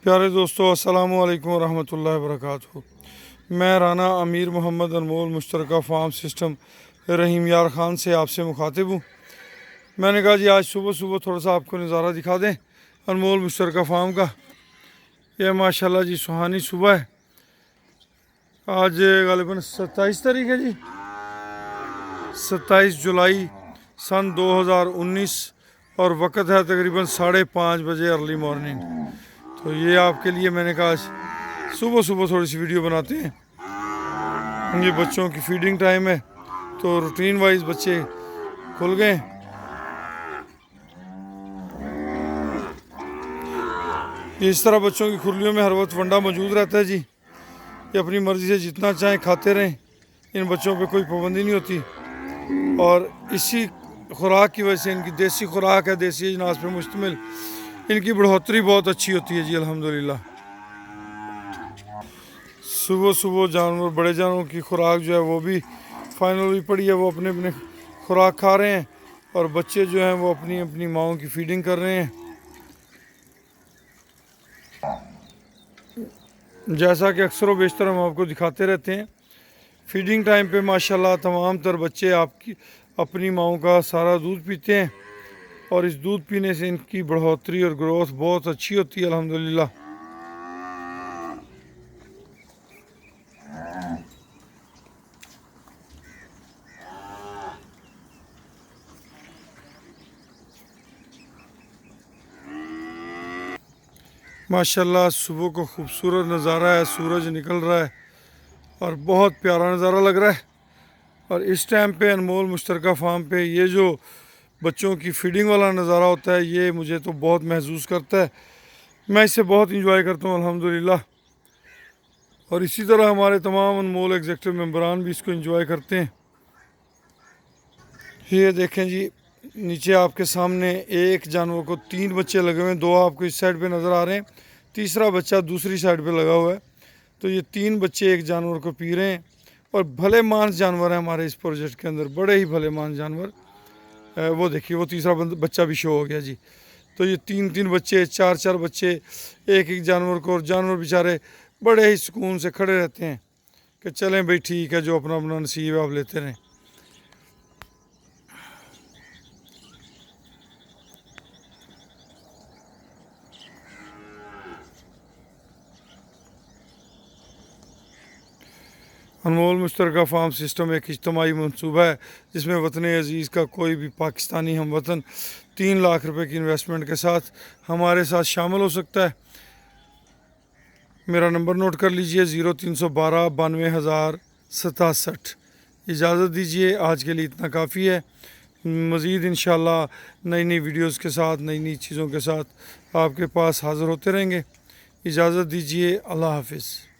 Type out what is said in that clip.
प्यारे दोस्तों, अस्सलाम वालेकुम रहमतुल्लाहि व बरकातहू। मैं राना अमीर मोहम्मद अनमोल मुश्तरका फार्म सिस्टम रहीम यार ख़ान से आपसे मुखातिब हूँ। मैंने कहा जी आज सुबह सुबह थोड़ा सा आपको नज़ारा दिखा दें अनमोल मुश्तरका फार्म का। यह माशाल्लाह जी सुहानी सुबह है। आज गालिबन 27 तारीख है जी, 27 जुलाई सन 2019 और वक़्त है तकरीबन 5:30 बजे अर्ली मॉर्निंग। तो ये आपके लिए मैंने कहा सुबह सुबह थोड़ी सी वीडियो बनाते हैं। ये बच्चों की फीडिंग टाइम है तो रूटीन वाइज बच्चे खुल गए। इस तरह बच्चों की खुरलियों में हर वक्त वंडा मौजूद रहता है जी। ये अपनी मर्ज़ी से जितना चाहें खाते रहें, इन बच्चों पे कोई पाबंदी नहीं होती। और इसी खुराक की वजह से, इनकी देसी खुराक है, देसी अजनास पे मुश्तमिल, इनकी बढ़ोतरी बहुत अच्छी होती है जी अल्हम्दुलिल्लाह। सुबह सुबह जानवर, बड़े जानवरों की खुराक जो है वो भी फाइनल हुई पड़ी है, वो अपने अपने खुराक खा रहे हैं और बच्चे जो हैं वो अपनी अपनी माओं की फीडिंग कर रहे हैं। जैसा कि अक्सर व बेशतर हम आपको दिखाते रहते हैं, फीडिंग टाइम पे माशाल्लाह तमाम तर बच्चे आपकी अपनी माओं का सारा दूध पीते हैं और इस दूध पीने से इनकी बढ़ोतरी और ग्रोथ बहुत अच्छी होती है अल्हम्दुलिल्लाह। माशाल्लाह सुबह को खूबसूरत नज़ारा है, सूरज निकल रहा है और बहुत प्यारा नज़ारा लग रहा है। और इस टाइम पे अनमोल मुश्तरका फार्म पे ये जो बच्चों की फीडिंग वाला नज़ारा होता है, ये मुझे तो बहुत महसूस करता है। मैं इसे बहुत इंजॉय करता हूँ अल्हम्दुलिल्लाह। और इसी तरह हमारे तमाम अनमोल एग्जेक्टिव मेंबरान भी इसको इंजॉय करते हैं। ये देखें जी, नीचे आपके सामने एक जानवर को 3 बच्चे लगे हुए हैं। 2 आपको इस साइड पे नज़र आ रहे हैं, तीसरा बच्चा दूसरी साइड पे लगा हुआ है। तो ये 3 बच्चे एक जानवर को पी रहे हैं और भले मानस जानवर है हमारे इस प्रोजेक्ट के अंदर, बड़े ही भले मानस जानवर। वो देखिए, वो तीसरा बच्चा भी शो हो गया जी। तो ये 3-3 बच्चे, 4-4 बच्चे एक एक जानवर को, और जानवर बेचारे बड़े ही सुकून से खड़े रहते हैं कि चलें भाई ठीक है, जो अपना अपना नसीब है आप लेते रहें। अनमोल मुश्तरका फार्म सिस्टम एक इज्तमाही मनसूबा है जिसमें वतन अज़ीज़ का कोई भी पाकिस्तानी हम वतन 3 लाख रुपए की इन्वेस्टमेंट के साथ हमारे साथ शामिल हो सकता है। मेरा नंबर नोट कर लीजिए, 0312 92,067। इजाज़त दीजिए, आज के लिए इतना काफ़ी है। मज़ीद इंशाल्लाह नई नई वीडियोज़ के साथ, नई नई चीज़ों के साथ आपके पास हाज़िर होते रहेंगे। इजाज़त दीजिए, अल्लाह हाफिज़।